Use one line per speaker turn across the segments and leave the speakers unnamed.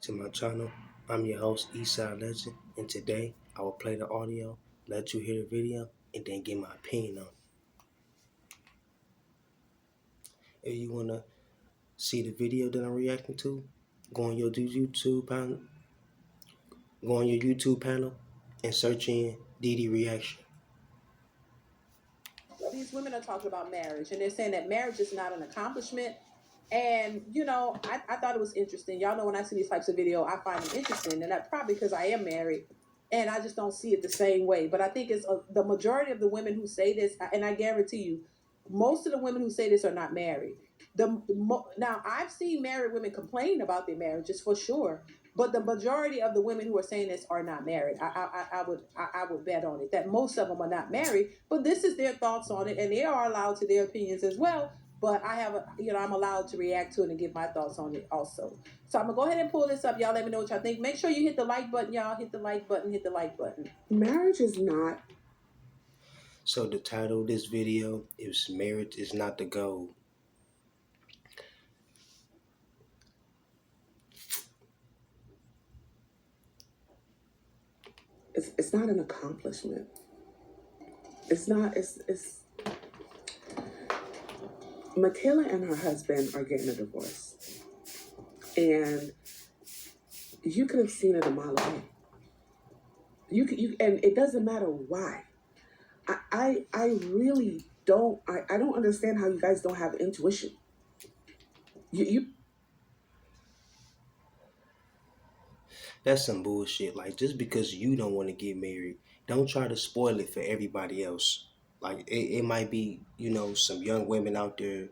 to my channel. I'm your host, Eastside Legend, and today I will play the audio, let you hear the video, and then give my opinion on it. If you want to see the video that I'm reacting to, go on your YouTube panel and search in Didi Reaction.
These women are talking about marriage and they're saying that marriage is not an accomplishment. And I thought it was interesting. Y'all know when I see these types of video, I find them interesting, and that's probably because I am married and I just don't see it the same way. But I think it's the majority of the women who say this, and I guarantee you, most of the women who say this are not married. Now I've seen married women complain about their marriages for sure, but the majority of the women who are saying this are not married. I would bet on it that most of them are not married, but this is their thoughts on it, and they are allowed to their opinions as well. But I'm allowed to react to it and give my thoughts on it also. So I'm gonna go ahead and pull this up. Y'all let me know what y'all think. Make sure you hit the like button, y'all. Hit the like button, hit the like button. Marriage is not.
So the title of this video is Marriage is Not the Goal.
It's not an accomplishment. It's not, it's Michaela and her husband are getting a divorce. And you could have seen it a mile away. And it doesn't matter why. I really don't, I don't understand how you guys don't have intuition. You
That's some bullshit. Like, just because you don't want to get married, don't try to spoil it for everybody else. Like, it might be, some young women out there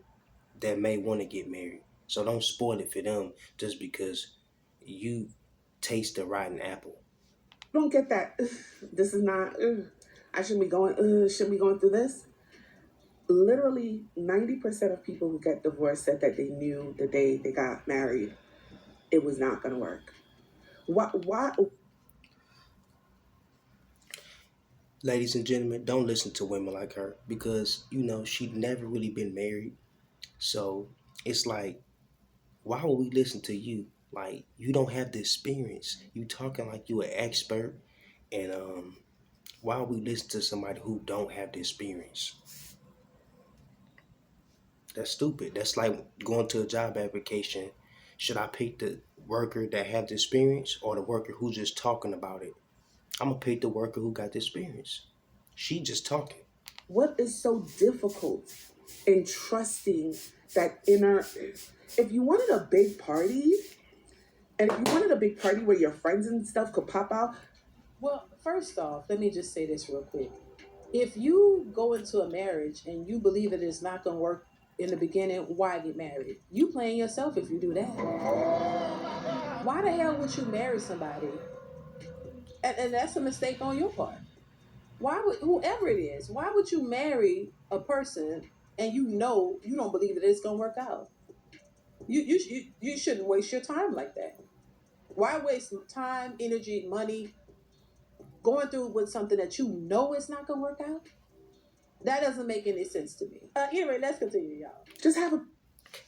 that may want to get married. So don't spoil it for them just because you taste the rotten apple.
don't get that. This is not, I shouldn't be going through this. Literally 90% of people who get divorced said that they knew the day they got married, it was not going to work. Why?
Ladies and gentlemen, don't listen to women like her because, she'd never really been married. So it's like, why would we listen to you? Like, you don't have the experience. You talking like you an expert. And why would we listen to somebody who don't have the experience? That's stupid. That's like going to a job application. Should I pick the worker that have the experience or the worker who's just talking about it? I'm gonna pick the worker who got the experience. She just talking. What is so difficult in trusting that inner? If you wanted a big party, and if you wanted a big party where your friends and stuff could pop out, well, first off, let me just say this real quick. If you go into a marriage and you believe that it's not going to work in the beginning, why get married? You playing yourself if you do that. Why the hell would you marry somebody? And that's a mistake on your part. Why would, whoever it is, why would you marry a person and you know you don't believe that it's going to work out? You shouldn't waste your time like that. Why waste time, energy, money going through with something that you know is not going to work out? That doesn't make any sense to me. Anyway, let's continue, y'all. Just have a.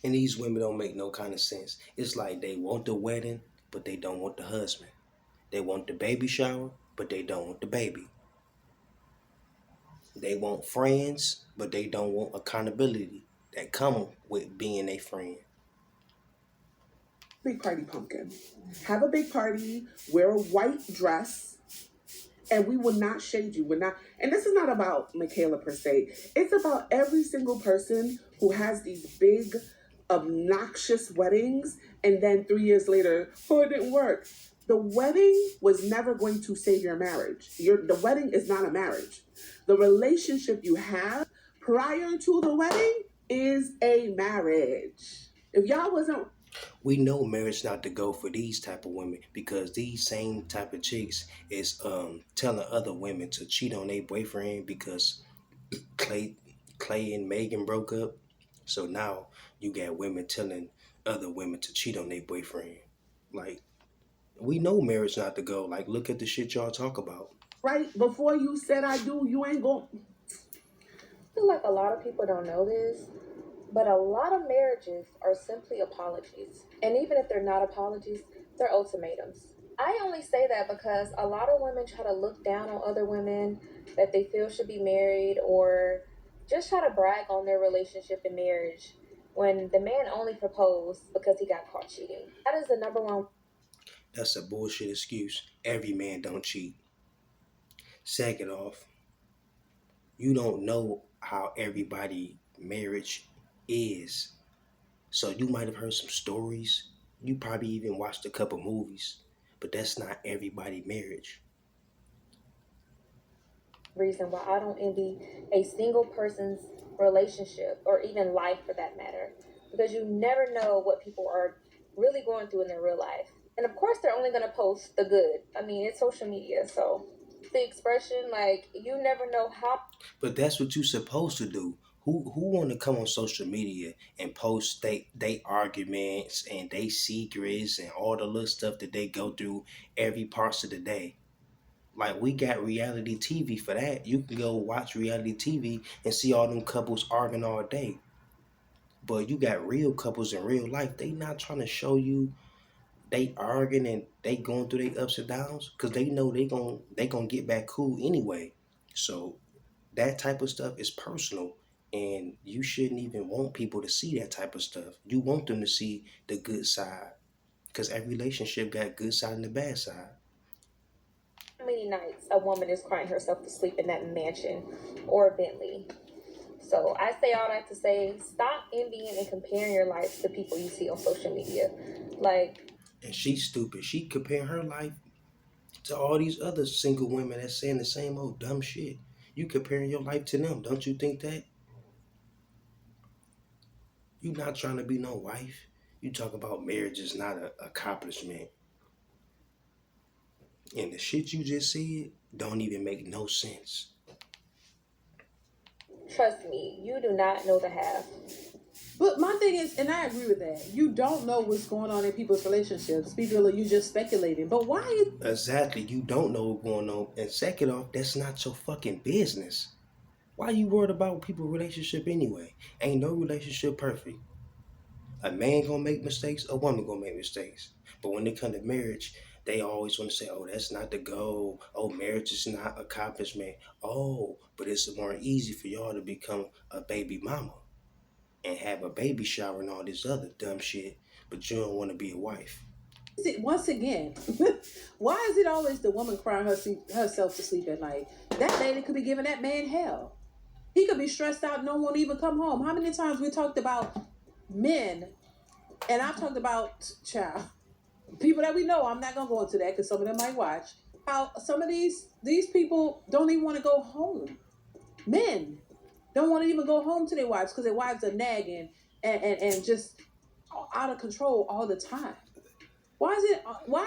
And these women don't make no kind of sense. It's like they want the wedding, but they don't want the husband. They want the baby shower, but they don't want the baby. They want friends, but they don't want accountability that come with being a friend.
Big party pumpkin. Have a big party, wear a white dress, and we will not shade you. We're not, and this is not about Michaela per se. It's about every single person who has these big, obnoxious weddings, and then 3 years later, oh, it didn't work. The wedding was never going to save your marriage. The wedding is not a marriage. The relationship you have prior to the wedding is a marriage. If y'all wasn't,
we know marriage not to go for these type of women because these same type of chicks is telling other women to cheat on their boyfriend because Clay and Megan broke up. So now you got women telling other women to cheat on their boyfriend. Like, we know marriage not to go. Like, look at the shit y'all talk about.
Right before you said I do, you ain't going.
I feel like a lot of people don't know this, but a lot of marriages are simply apologies. And even if they're not apologies, They're ultimatums. I only say that because a lot of women try to look down on other women that they feel should be married, or just try to brag on their relationship and marriage when the man only proposed because he got caught cheating. That is the number one.
That's a bullshit excuse. Every man don't cheat. Second off, you don't know how everybody marriage is. So you might have heard some stories. You probably even watched a couple movies, but that's not everybody marriage.
Reason why I don't envy a single person's relationship or even life for that matter. Because you never know what people are really going through in their real life. And of course, they're only going to post the good. I mean, it's social media. So the expression, like, you never know how.
But that's what you're supposed to do. Who want to come on social media and post they arguments and they secrets and all the little stuff that they go through every parts of the day? Like, we got reality TV for that. You can go watch reality TV and see all them couples arguing all day. But you got real couples in real life. They not trying to show you they arguing and they going through their ups and downs because they know they gonna get back cool anyway. So that type of stuff is personal, and you shouldn't even want people to see that type of stuff. You want them to see the good side because every relationship got good side and the bad side.
Many nights a woman is crying herself to sleep in that mansion or Bentley. So I say all that to say, stop envying and comparing your life to people you see on social media. Like,
And she's stupid. She comparing her life to all these other single women that's saying the same old dumb shit. You comparing your life to them. Don't you think that? You not trying to be no wife. You talk about marriage is not an accomplishment. And the shit you just said don't even make no sense.
trust me, you do not know the half.
But my thing is, and I agree with that, you don't know what's going on in people's relationships. People are you just speculating. But why?
Exactly. You don't know what's going on. And second off, that's not your fucking business. Why you worried about people's relationship anyway? Ain't no relationship perfect. A man gonna make mistakes, a woman gonna make mistakes. But when it come to marriage, they always want to say, "Oh, that's not the goal. Oh, marriage is not accomplishment. Oh, but it's more easy for y'all to become a baby mama and have a baby shower and all this other dumb shit. But you don't want to be a wife."
Once again, why is it always the woman crying herself to sleep at night? That lady could be giving that man hell. He could be stressed out, no one even come home. How many times we talked about men, and I've talked about child people that we know. I'm not gonna go into that because some of them might watch. How some of these people don't even want to go home. Men don't want to even go home to their wives because their wives are nagging and just out of control all the time. Why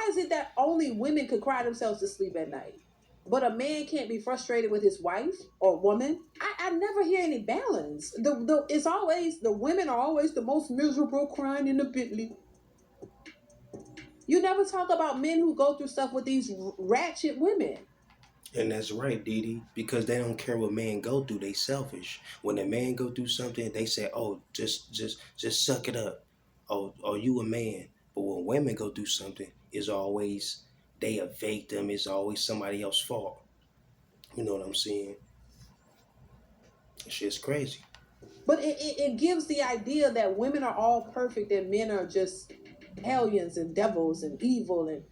is it that only women could cry themselves to sleep at night? But a man can't be frustrated with his wife or woman. I never hear any balance. It's always the women are always the most miserable crying in the Bentley. You never talk about men who go through stuff with these ratchet women.
And that's right, Didi, because they don't care what man go through. They selfish. When a man go through something, they say, "Oh, just suck it up." Oh, you a man. But when women go through something, it's always they a victim. It's always somebody else's fault. You know what I'm saying? That shit's crazy.
But it gives the idea that women are all perfect and men are just hellions and devils and evil. And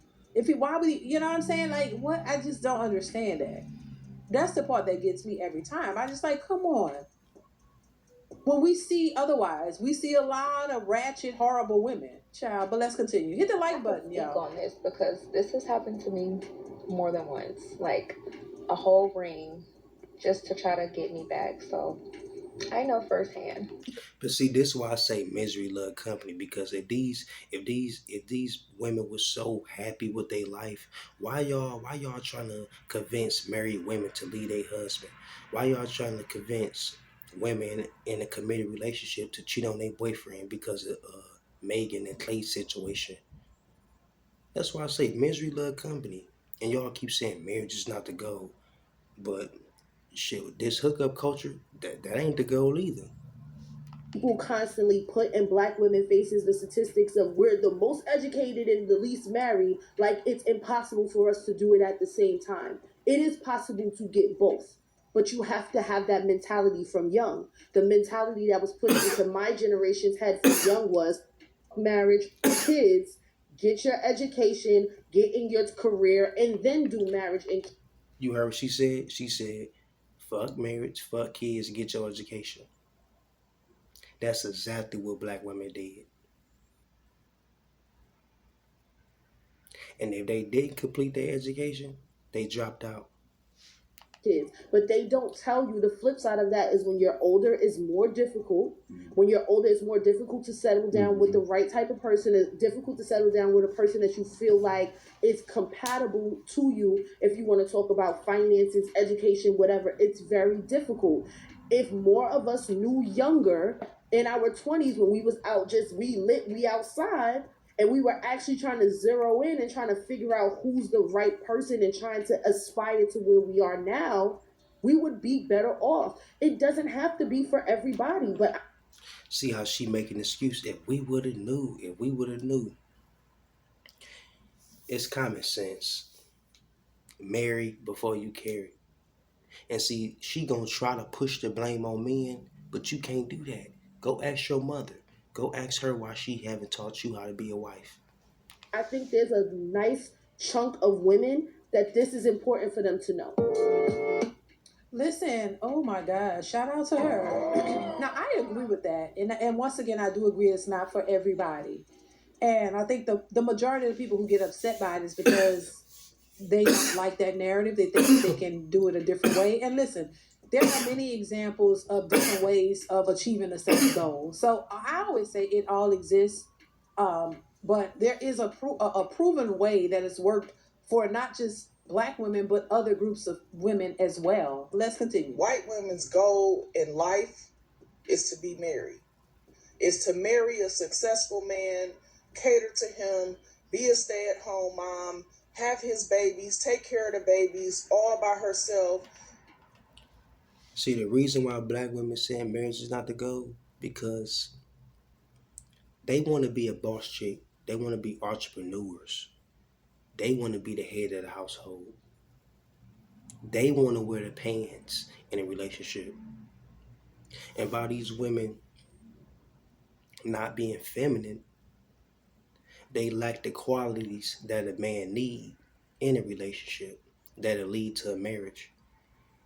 why would you know what I'm saying? Like, what? I just don't understand that. That's the part that gets me every time. I just like, come on. When we see otherwise, we see a lot of ratchet, horrible women. Child, but let's continue. Hit the like button,
Speak
y'all.
on this because this has happened to me more than once. Like a whole ring just to try to get me back. So I know firsthand.
But see, this is why I say misery love company. Because if these women were so happy with their life, why y'all trying to convince married women to leave their husband? Why y'all trying to convince women in a committed relationship to cheat on their boyfriend because of Megan and Clay situation? That's why I say misery love company. And y'all keep saying marriage is not the goal, but shit, this hookup culture that ain't the goal either.
People constantly put in black women faces the statistics of we're the most educated and the least married, like it's impossible for us to do it at the same time. It is possible to get both, but you have to have that mentality from young. The mentality that was put into my generation's head from young was marriage, kids, get your education, get in your career, and then do marriage and
You heard what she said? She said, fuck marriage, fuck kids, get your education. That's exactly what black women did. And if they didn't complete their education, they dropped out.
kids. But they don't tell you the flip side of that is when you're older is more difficult. When you're older, it's more difficult to settle down with the right type of person. It's difficult to settle down with a person that you feel like is compatible to you. If you want to talk about finances, education, whatever, it's very difficult. If more of us knew younger in our 20s when we was out just we lit, we outside, and we were actually trying to zero in and trying to figure out who's the right person and trying to aspire to where we are now, we would be better off. It doesn't have to be for everybody, but
See how she making an excuse? If we would have knew, if we would have knew. It's common sense. Marry before you carry. And see, she gonna try to push the blame on men, but you can't do that. Go ask your mother. Go ask her why she haven't taught you how to be a wife.
I think there's a nice chunk of women that this is important for them to know.
Listen, oh my God, shout out to her. Now, I agree with that. And once again, I do agree it's not for everybody. And I think the majority of the people who get upset by it is because they don't like that narrative. They think they can do it a different way. And listen, there are many examples of different ways of achieving the same goal. So I always say it all exists. But there is a proven way that it's worked for not just black women, but other groups of women as well. Let's continue.
White women's goal in life is to be married, is to marry a successful man, cater to him, be a stay-at-home mom, have his babies, take care of the babies all by herself.
See, the reason why black women saying marriage is not the goal, because they want to be a boss chick. They want to be entrepreneurs. They want to be the head of the household. They want to wear the pants in a relationship. And by these women not being feminine, they lack the qualities that a man need in a relationship that'll lead to a marriage.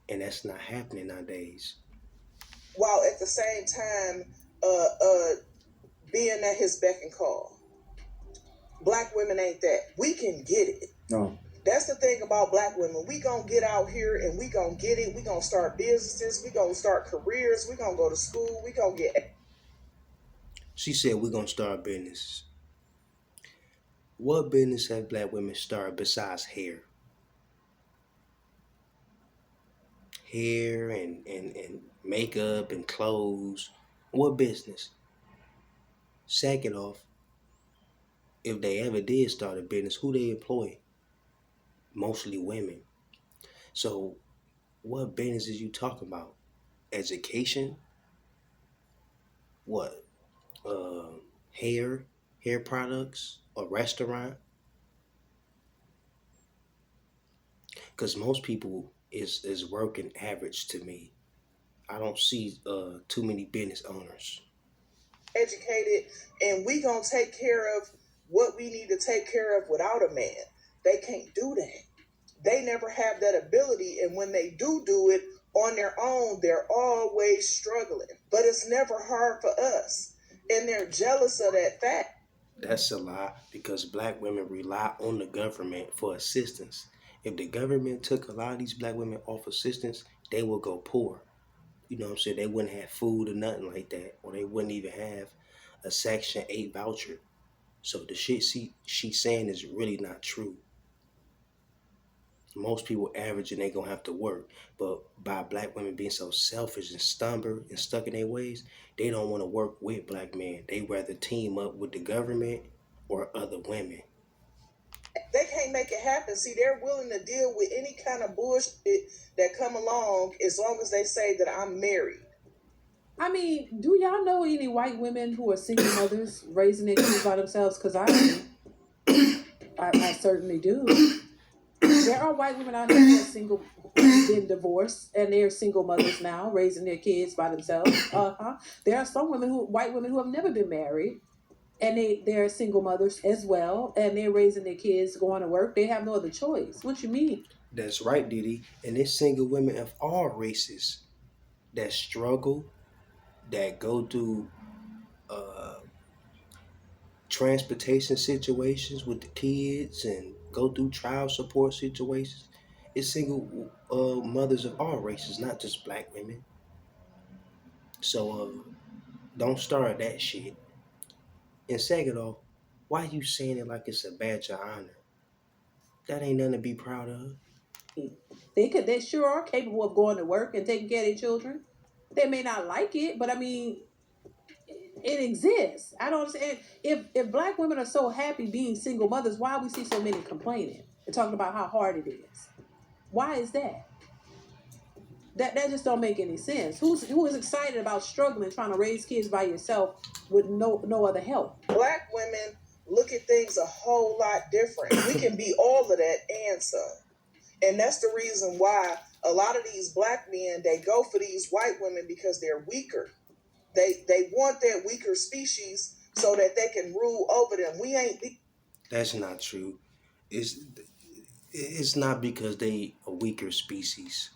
And that's not happening nowadays.
While at the same time being at his beck and call. Black women ain't that. We can get it.
No.
That's the thing about black women. We gonna get out here and we gonna get it. We gonna start businesses. We gonna start careers. We gonna go to school. We gonna get.
She said we're gonna start business. What business have black women started besides hair? Hair and makeup and clothes. What business? Second off, if they ever did start a business, who they employ? Mostly women. So what business is you talking about? Education? What? Hair products? A restaurant? Because most people is working average to me. I don't see too many business owners.
Educated, and we gonna take care of what we need to take care of without a man. They can't do that. They never have that ability, and when they do it on their own, they're always struggling. But it's never hard for us, and they're jealous of that fact.
That's a lie, because black women rely on the government for assistance. If the government took a lot of these black women off assistance, they would go poor. You know what I'm saying? They wouldn't have food or nothing like that, or they wouldn't even have a Section 8 voucher. So the shit she's saying is really not true. Most people average and they gonna have to work. But by black women being so selfish and stubborn and stuck in their ways, they don't want to work with black men. They rather team up with the government or other women.
They can't make it happen. See, they're willing to deal with any kind of bullshit that come along as long as they say that I'm married.
I mean, do y'all know any white women who are single mothers raising their kids by themselves? Because I certainly do. There are white women out here who are single, who've been divorced, and they're single mothers now, raising their kids by themselves. There are some white women who have never been married, and they're single mothers as well, and they're raising their kids, going to work. They have no other choice. What you mean?
That's right, Diddy. And it's single women of all races that struggle, that go through transportation situations with the kids and go through child support situations. It's single mothers of all races, not just black women. So don't start that shit. And second off, why you saying it like it's a badge of honor? That ain't nothing to be proud of.
They sure are capable of going to work and taking care of their children. They may not like it, but I mean, it exists. I don't understand. If black women are so happy being single mothers, why we see so many complaining and talking about how hard it is? Why is that? That just don't make any sense. Who is excited about struggling trying to raise kids by yourself with no other help?
Black women look at things a whole lot different. We can be all of that and some. And that's the reason why a lot of these black men, they go for these white women because they're weaker. They want that weaker species so that they can rule over them. We ain't.
That's not true. It's not because they a weaker species.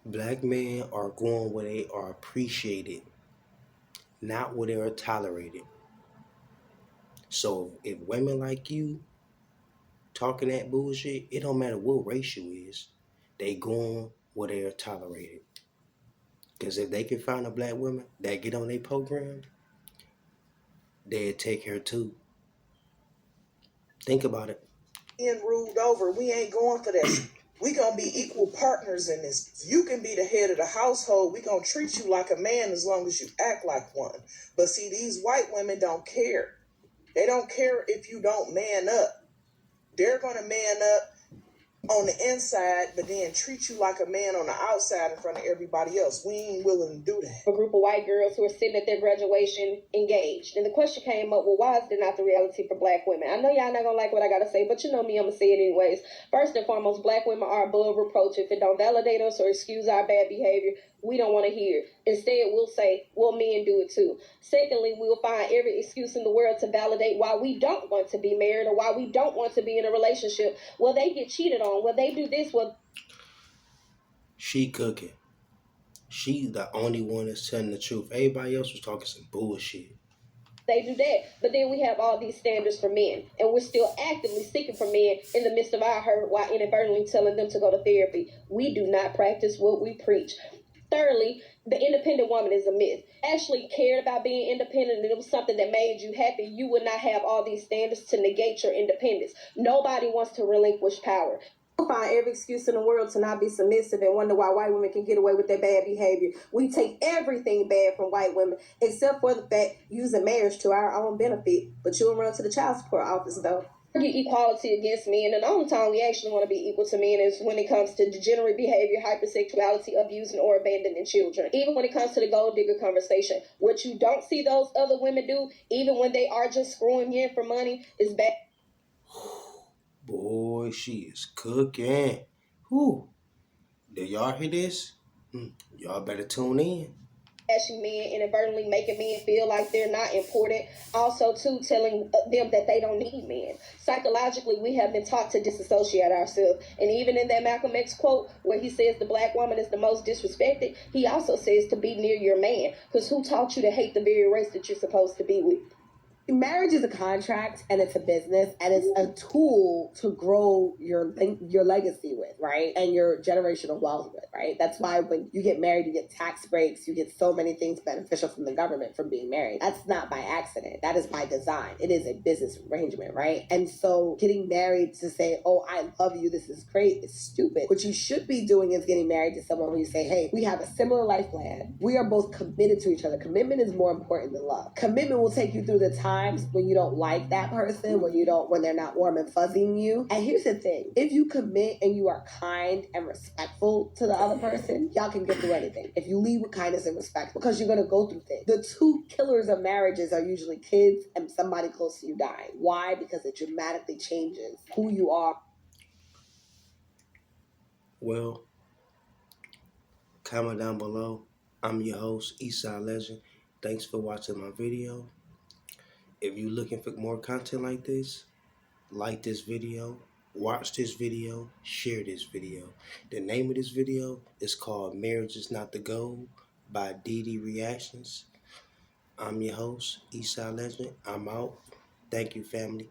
Black men are going where they are appreciated, not where they are tolerated. So if women like you talking that bullshit, it don't matter what race you is, they going where they are tolerated. Because if they can find a black woman that get on their program, they'll take her too. Think about it.
Being ruled over, we ain't going for that. We gonna be equal partners in this. You can be the head of the household. We gonna treat you like a man as long as you act like one. But see, these white women don't care. They don't care if you don't man up. They're gonna man up on the inside, but then treat you like a man on the outside in front of everybody else. We ain't willing to do that.
A group of white girls who are sitting at their graduation engaged. And the question came up, well, why is there not the reality for black women? I know y'all not gonna like what I gotta say, but you know me, I'm gonna say it anyways. First and foremost, black women are above reproach. If it don't validate us or excuse our bad behavior, we don't want to hear it. Instead, we'll say, well, men do it too. Secondly, we'll find every excuse in the world to validate why we don't want to be married or why we don't want to be in a relationship. Well, they get cheated on. Well, they do this. Well,
She cooking. She the only one that's telling the truth. Everybody else was talking some bullshit.
they do that. But then we have all these standards for men, and we're still actively seeking for men in the midst of our hurt while inadvertently telling them to go to therapy. We do not practice what we preach. Thirdly, the independent woman is a myth. Actually cared about being independent and it was something that made you happy, you would not have all these standards to negate your independence. Nobody wants to relinquish power. We'll find every excuse in the world to not be submissive and wonder why white women can get away with their bad behavior. We take everything bad from white women, except for the fact using marriage to our own benefit. But you'll run to the child support office, though. Equality against men, and the only time we actually want to be equal to men is when it comes to degenerate behavior, hypersexuality, abusing or abandoning children. Even when it comes to the gold digger conversation, what you don't see those other women do, even when they are just screwing men for money, is bad.
Boy, she is cooking. Whew. Did y'all hear this? Y'all better tune in.
Bashing men, inadvertently making men feel like they're not important. Also, too, telling them that they don't need men. Psychologically, we have been taught to disassociate ourselves. And even in that Malcolm X quote, where he says the black woman is the most disrespected, he also says to be near your man. Because who taught you to hate the very race that you're supposed to be with?
Marriage is a contract and it's a business and it's a tool to grow your legacy with, right? And your generational wealth with, right? That's why when you get married, you get tax breaks, you get so many things beneficial from the government from being married. That's not by accident. That is by design. It is a business arrangement, right? And so getting married to say, oh, I love you, this is great, is stupid. What you should be doing is getting married to someone where you say, hey, we have a similar life plan. We are both committed to each other. Commitment is more important than love. Commitment will take you through the time times when you don't like that person, when they're not warm and fuzzying you. And here's the thing, if you commit and you are kind and respectful to the other person, y'all can get through anything. If you lead with kindness and respect, because you're gonna go through things. The two killers of marriages are usually kids and somebody close to you dying. Why? Because it dramatically changes who you are.
Well, comment down below. I'm your host, Eastside Legend. Thanks for watching my video. If you're looking for more content like this, like this video, watch this video, share this video. The name of this video is called Marriage is Not the Goal by DD Reactions. I'm your host, Eastside Legend. I'm out. Thank you, family.